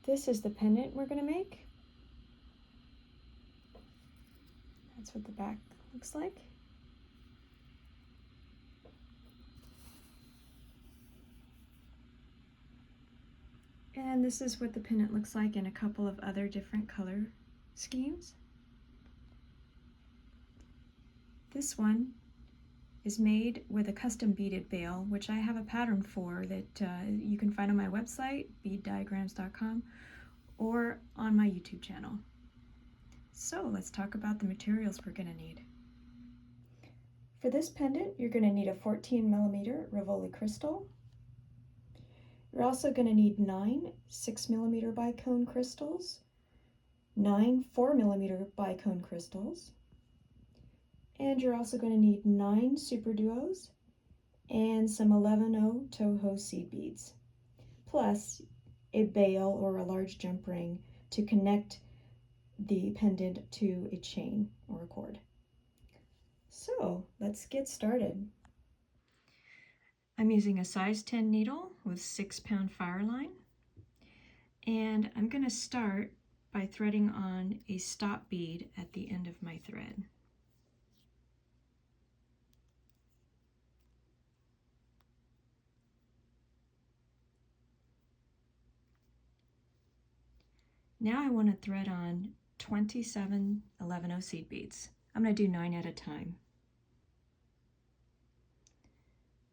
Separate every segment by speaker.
Speaker 1: This is the pendant we're going to make. That's what the back looks like. And this is what the pendant looks like in a couple of other different color schemes. This one is made with a custom beaded veil, which I have a pattern for that you can find on my website, BeadDiagrams.com, or on my YouTube channel. So let's talk about the materials we're going to need. For this pendant, you're going to need a 14mm Rivoli crystal. You're also going to need 9 6mm bicone crystals, 9 4mm bicone crystals, and you're also going to need 9 superduos and some 11/0 Toho seed beads, plus a bail or a large jump ring to connect the pendant to a chain or a cord. So let's get started. I'm using a size 10 needle with 6-pound fire line, and I'm going to start by threading on a stop bead at the end of my thread. Now I want to thread on 27 11/0 seed beads. I'm going to do 9 at a time.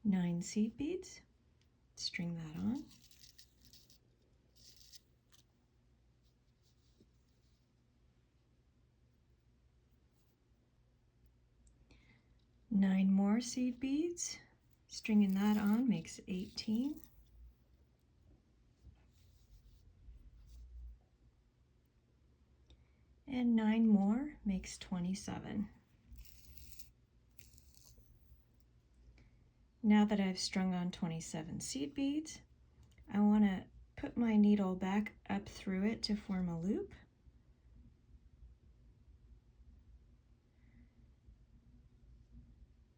Speaker 1: 9 seed beads, string that on. Nine more seed beads, stringing that on makes 18. And 9 more makes 27. Now that I've strung on 27 seed beads, I want to put my needle back up through it to form a loop.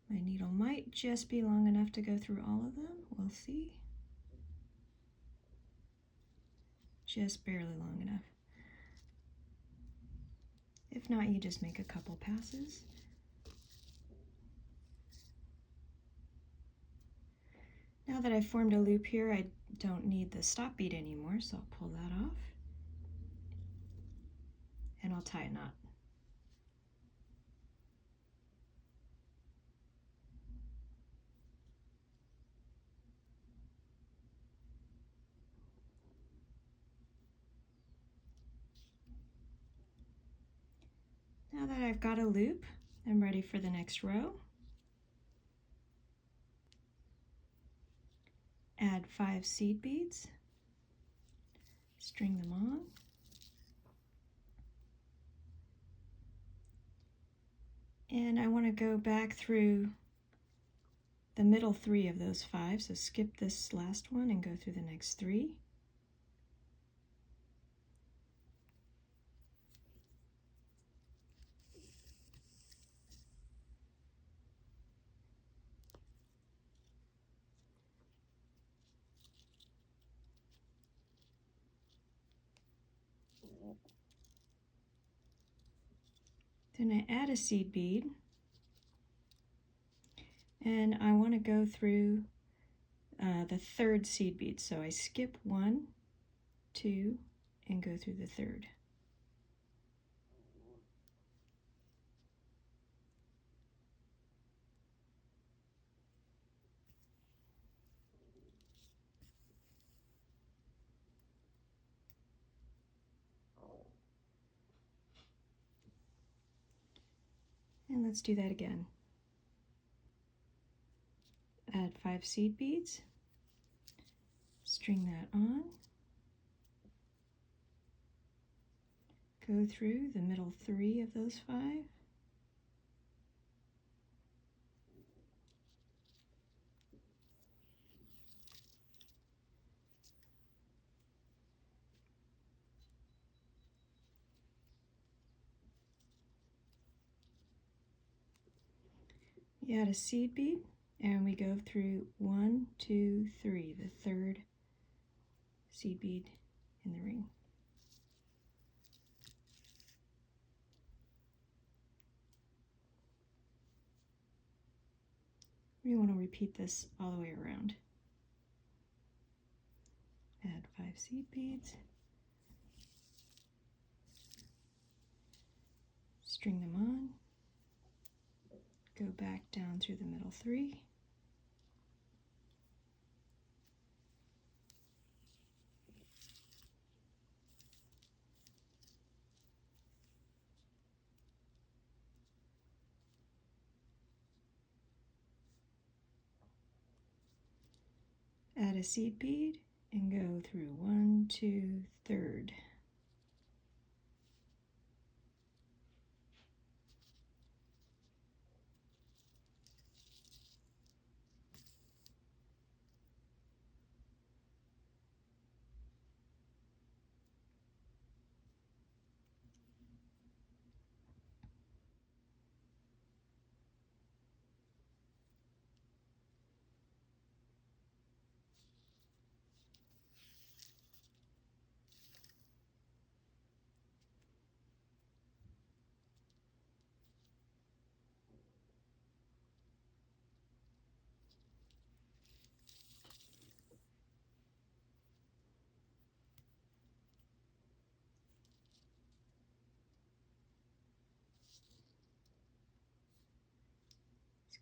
Speaker 1: My needle might just be long enough to go through all of them. We'll see. Just barely long enough. If not, you just make a couple passes. Now that I've formed a loop here, I don't need the stop bead anymore, so I'll pull that off and I'll tie a knot. Now that I've got a loop, I'm ready for the next row. Add 5 seed beads, string them on, and I want to go back through the middle 3 of those 5, so skip this last one and go through the next 3. Then I add a seed bead, and I want to go through the 3rd seed bead. So I skip 1, 2, and go through the 3rd. And let's do that again. Add 5 seed beads, string that on, go through the middle 3 of those 5, you add a seed bead, and we go through 1, 2, 3, the 3rd seed bead in the ring. We want to repeat this all the way around. Add 5 seed beads. String them on. Go back down through the middle 3. Add a seed bead and go through 1, 2, 3rd.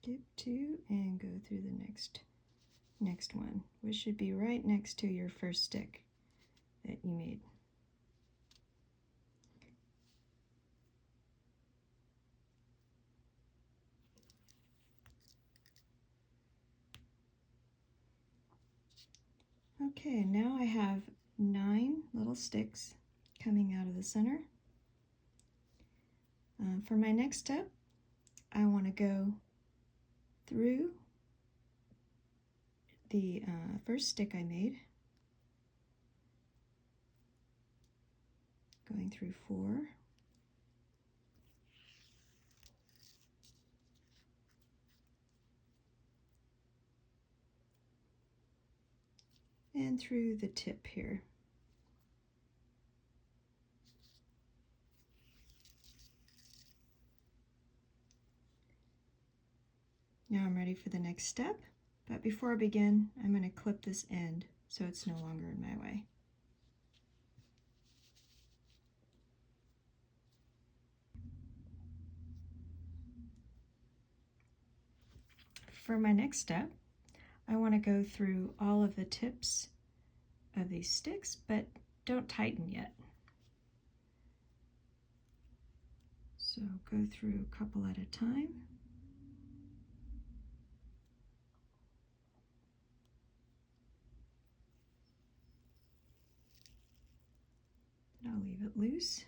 Speaker 1: Skip 2 and go through the next one, which should be right next to your first stick that you made. Okay, now I have 9 little sticks coming out of the center. For my next step, I want to go through the first stick I made, going through 4, and through the tip here. Now I'm ready for the next step, but before I begin, I'm going to clip this end so it's no longer in my way. For my next step, I want to go through all of the tips of these sticks, but don't tighten yet. So go through a couple at a time. And I'll leave it loose.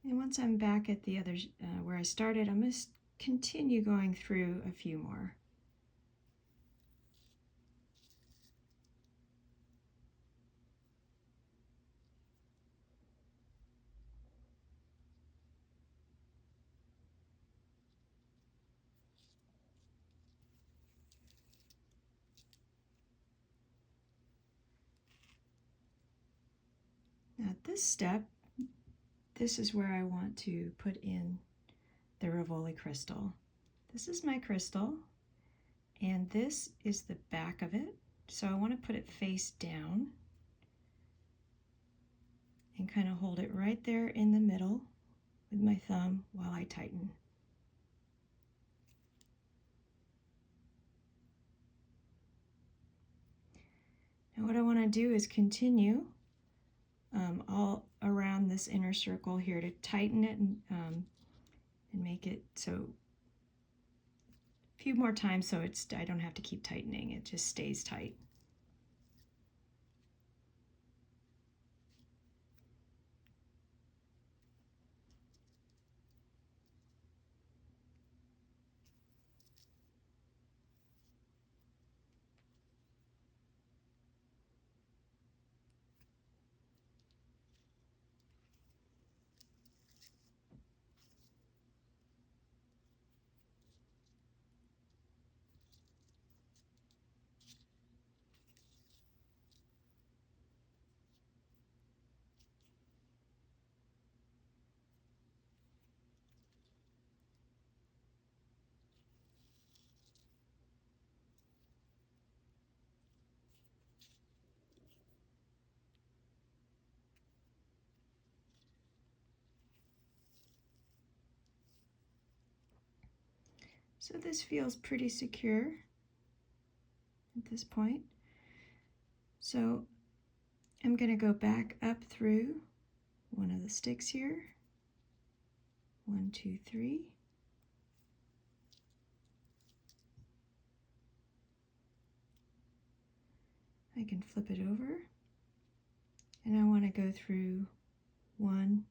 Speaker 1: And once I'm back at the other where I started, I'm going to continue going through a few more. Now at this step, this is where I want to put in the Rivoli crystal. This is my crystal, and this is the back of it. So I want to put it face down and kind of hold it right there in the middle with my thumb while I tighten. Now what I want to do is continue all around this inner circle here to tighten it and make it so a few more times so I don't have to keep tightening, it just stays tight. So this feels pretty secure at this point. So I'm going to go back up through one of the sticks here. 1, 2, 3. I can flip it over, and I want to go through 1,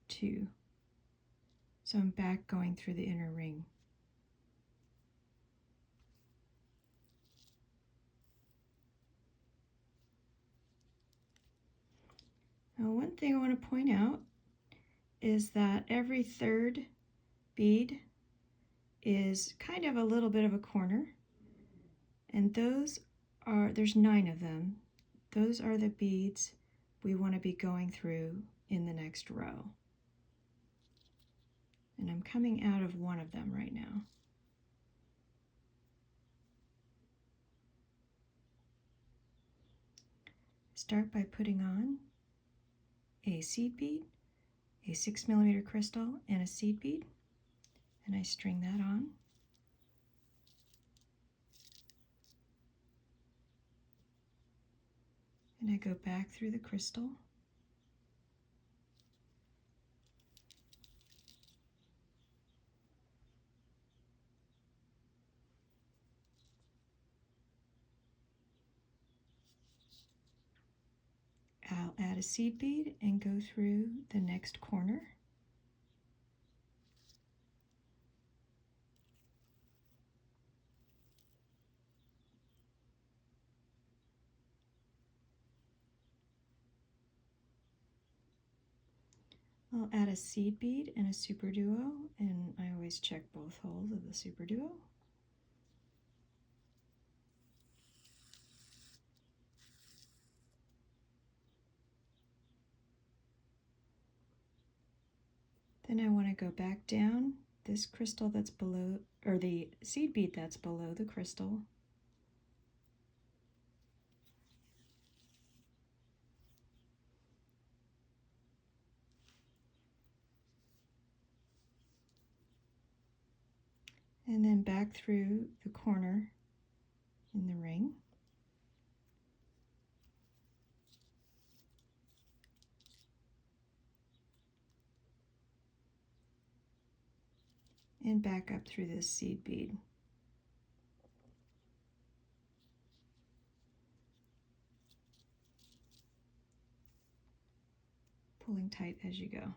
Speaker 1: 2. So I'm back going through the inner ring. Now, one thing I want to point out is that every third bead is kind of a little bit of a corner, and there's 9 of them. Those are the beads we want to be going through in the next row. And I'm coming out of one of them right now. Start by putting on a seed bead, a 6mm crystal, and a seed bead, and I string that on. And I go back through the crystal. I'll add a seed bead and go through the next corner. I'll add a seed bead and a superduo, and I always check both holes of the superduo. Then I want to go back down this crystal that's below, or the seed bead that's below the crystal. And then back through the corner in the ring. And back up through this seed bead. Pulling tight as you go.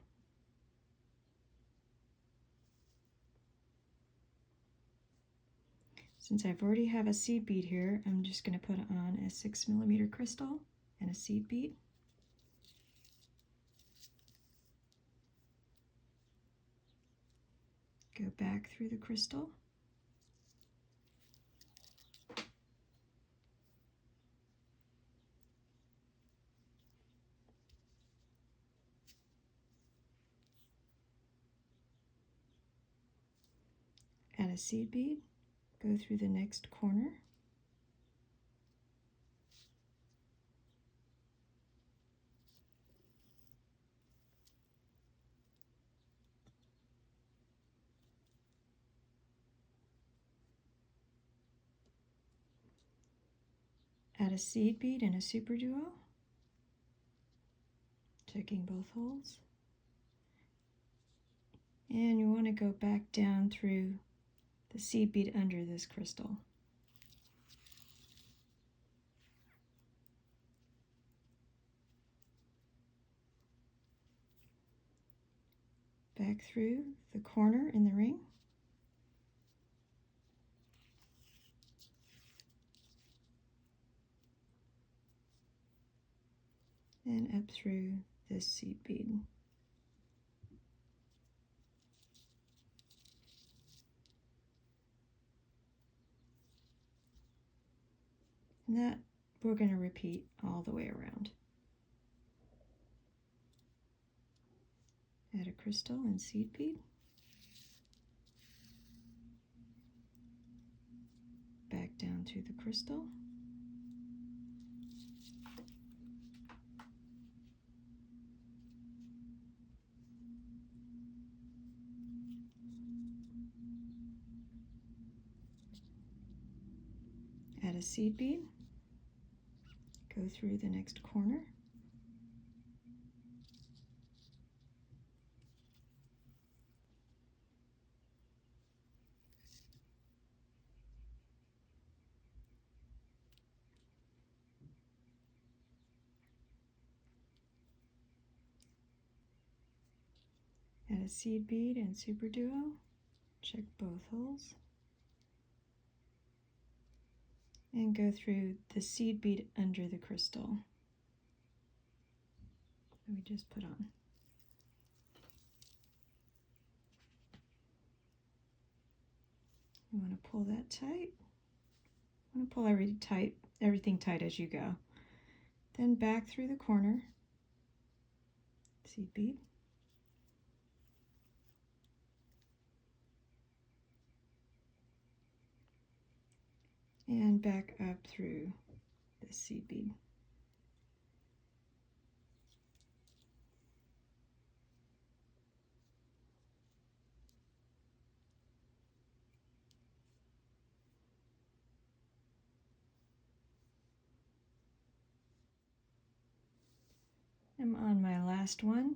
Speaker 1: Since I've already have a seed bead here, I'm just going to put on a 6mm crystal and a seed bead. Go back through the crystal. Add a seed bead, go through the next corner. Add a seed bead and a superduo, checking both holes. And you want to go back down through the seed bead under this crystal. Back through the corner in the ring. And up through this seed bead. And that we're going to repeat all the way around. Add a crystal and seed bead. Back down through the crystal. Add a seed bead, go through the next corner, add a seed bead and super duo, check both holes, and go through the seed bead under the crystal that we just put on. You want to pull that tight. You want to pull everything tight as you go. Then back through the corner, seed bead, and back up through the seed bead. I'm on my last one,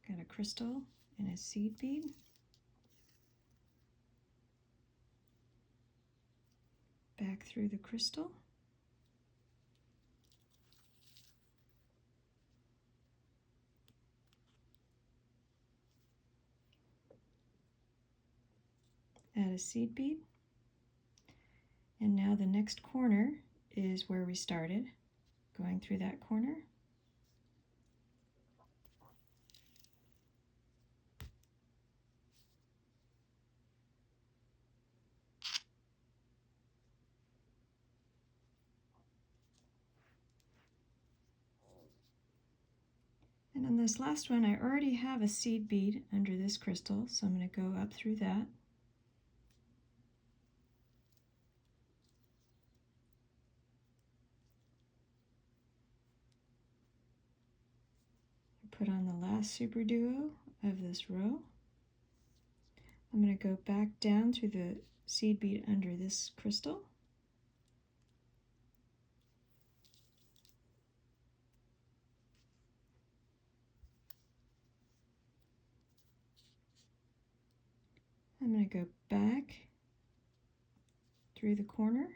Speaker 1: got a crystal and a seed bead. Back through the crystal. Add a seed bead. And now the next corner is where we started, going through that corner. And on this last one, I already have a seed bead under this crystal, so I'm going to go up through that. Put on the last super duo of this row. I'm going to go back down through the seed bead under this crystal. I'm going to go back through the corner.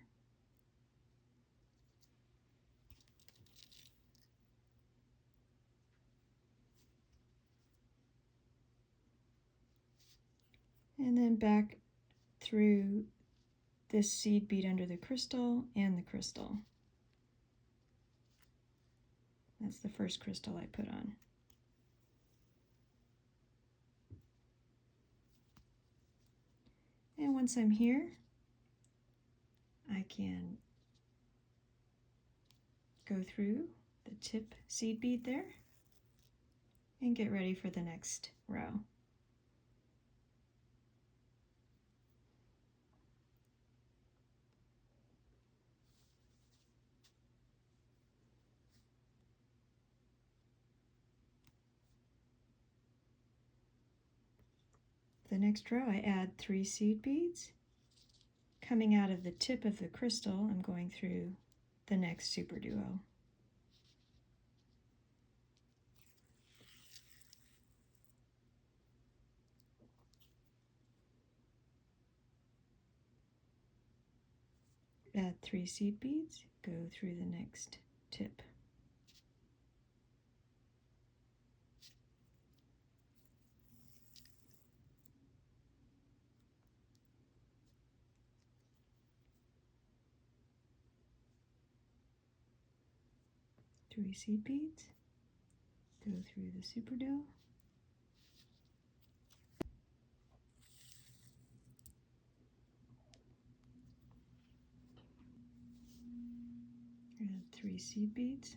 Speaker 1: And then back through this seed bead under the crystal and the crystal. That's the first crystal I put on. And once I'm here, I can go through the tip seed bead there and get ready for the next row. The next row, I add 3 seed beads. Coming out of the tip of the crystal, I'm going through the next super duo. Add 3 seed beads, go through the next tip. Three seed beads, go through the super duo, add 3 seed beads,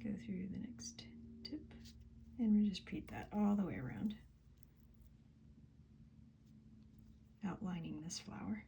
Speaker 1: go through the next tip, and we just repeat that all the way around, outlining this flower.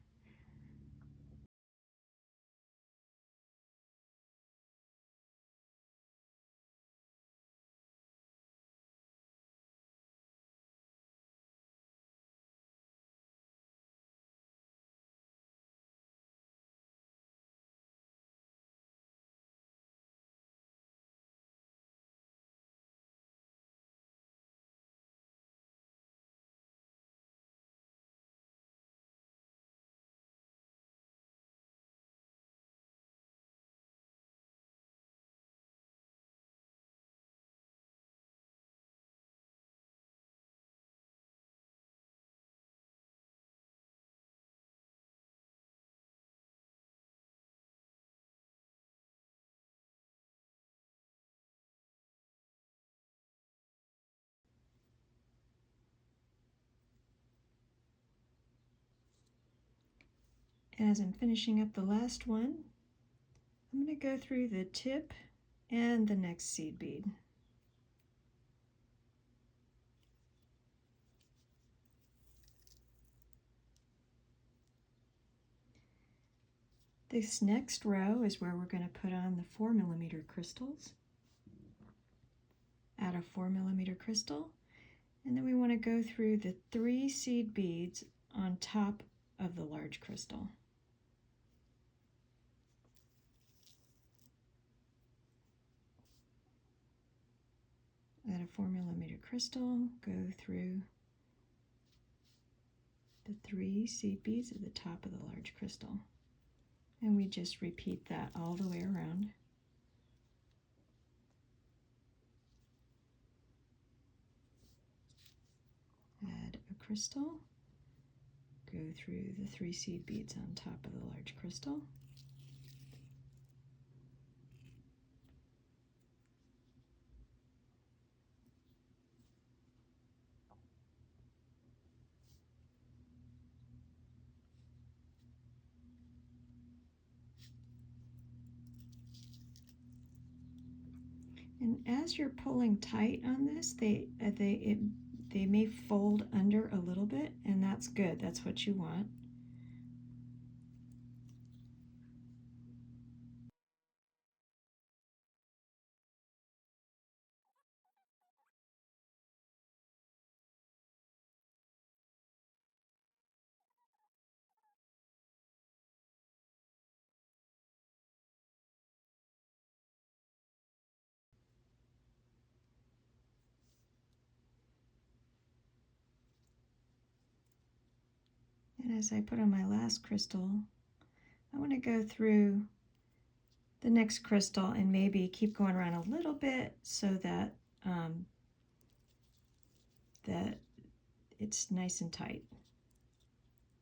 Speaker 1: As I'm finishing up the last one, I'm going to go through the tip and the next seed bead. This next row is where we're going to put on the 4mm crystals. Add a 4mm crystal, and then we want to go through the 3 seed beads on top of the large crystal. Add a 4mm crystal, go through the 3 seed beads at the top of the large crystal. And we just repeat that all the way around. Add a crystal, go through the 3 seed beads on top of the large crystal. And as you're pulling tight on this, they may fold under a little bit, and that's good. That's what you want. And as I put on my last crystal, I want to go through the next crystal and maybe keep going around a little bit so that that it's nice and tight.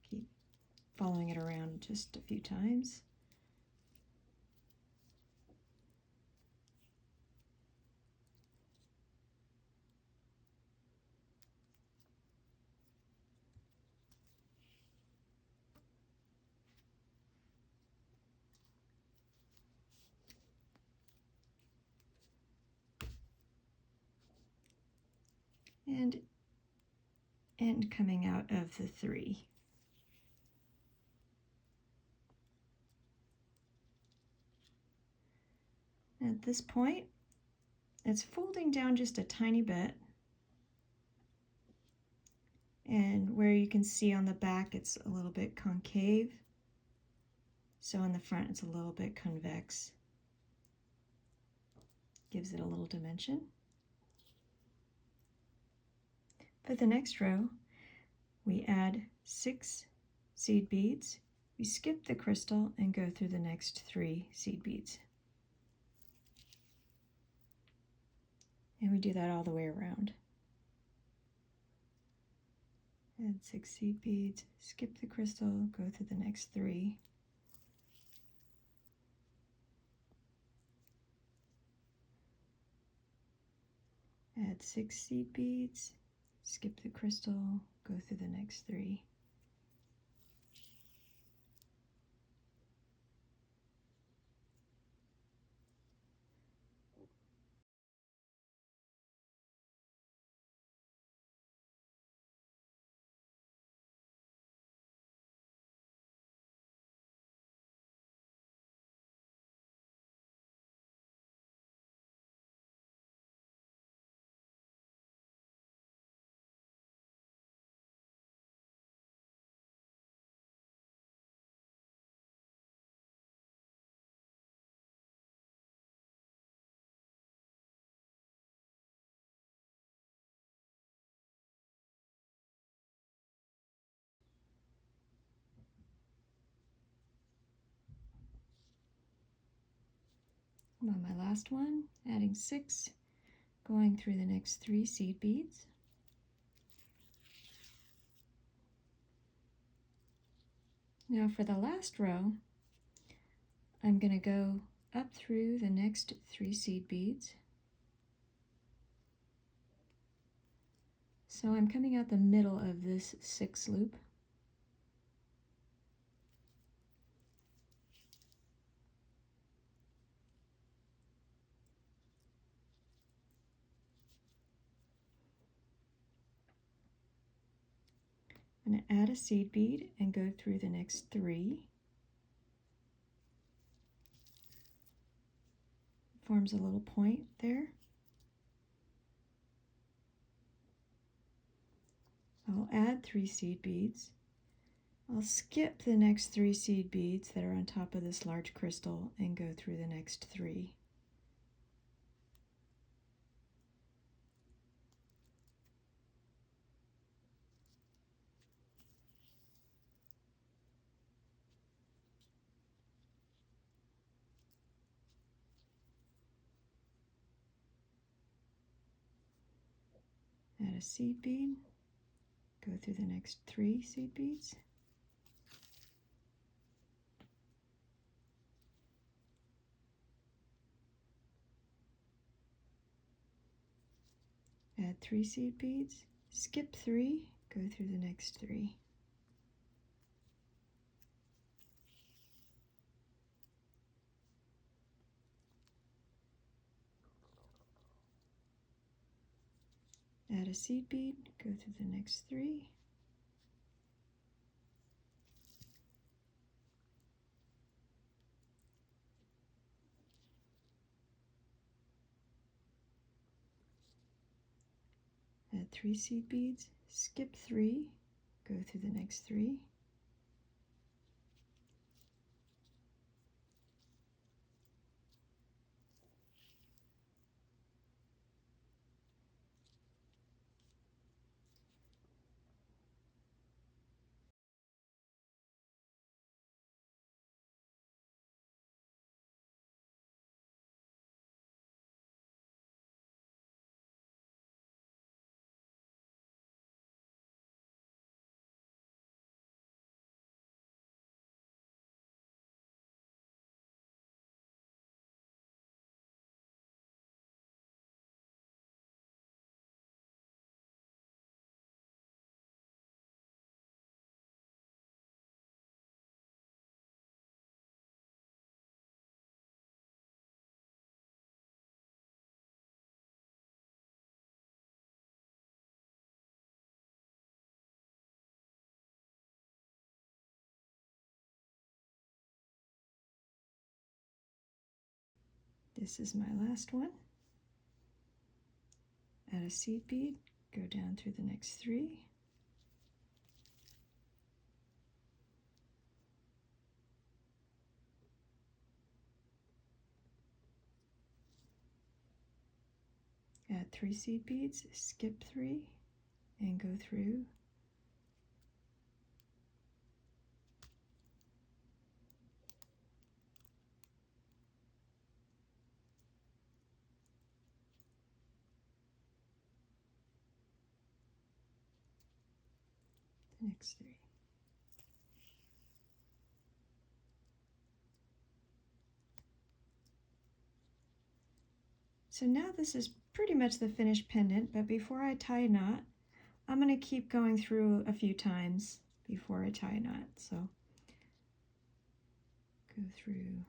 Speaker 1: Keep following it around just a few times. And coming out of the 3. At this point, it's folding down just a tiny bit, and where you can see on the back it's a little bit concave, so on the front it's a little bit convex. Gives it a little dimension. For the next row, we add 6 seed beads, we skip the crystal and go through the next 3 seed beads. And we do that all the way around. Add 6 seed beads, skip the crystal, go through the next 3. Add 6 seed beads, skip the crystal, go through the next 3. I'm on my last one, adding 6, going through the next 3 seed beads. Now for the last row, I'm going to go up through the next 3 seed beads. So I'm coming out the middle of this 6 loop. I'm going to add a seed bead and go through the next 3. Forms a little point there. I'll add 3 seed beads. I'll skip the next 3 seed beads that are on top of this large crystal and go through the next 3. Add a seed bead, go through the next 3 seed beads. Add 3 seed beads, skip 3, go through the next 3. Add a seed bead, go through the next 3. Add 3 seed beads, skip 3, go through the next 3. This is my last one. Add a seed bead, go down through the next 3. Add 3 seed beads, skip 3, and go through. The next 3. So now this is pretty much the finished pendant, but before I tie a knot, I'm going to keep going through a few times before I tie a knot. So go through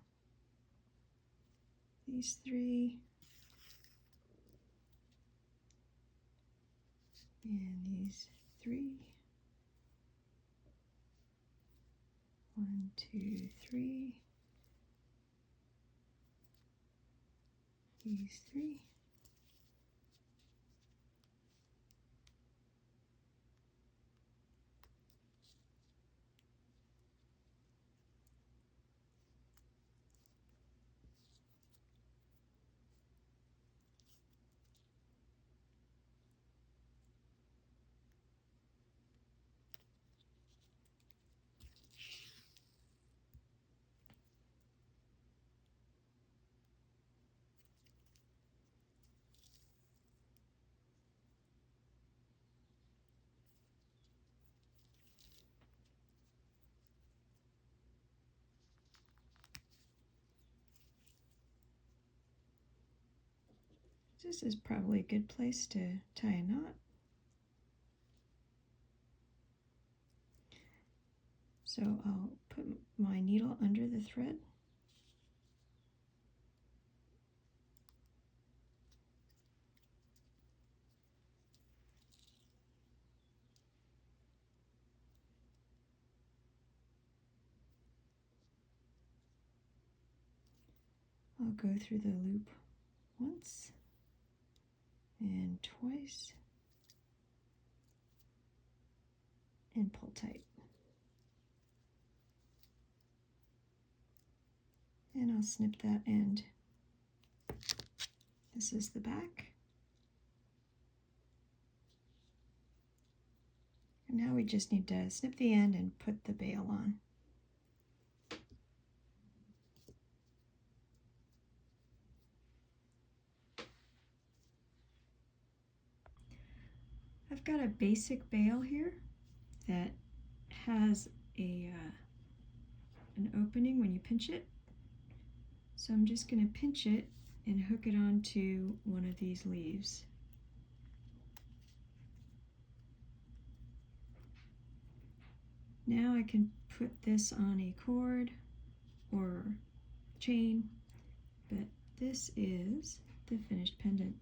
Speaker 1: these 3 and these 3. 1, 2, 3. These 3. This is probably a good place to tie a knot. So I'll put my needle under the thread. I'll go through the loop once and twice and pull tight. And I'll snip that end. This is the back. And now we just need to snip the end and put the bail on. I've got a basic bail here that has an opening when you pinch it. So I'm just going to pinch it and hook it onto one of these leaves. Now I can put this on a cord or chain, but this is the finished pendant.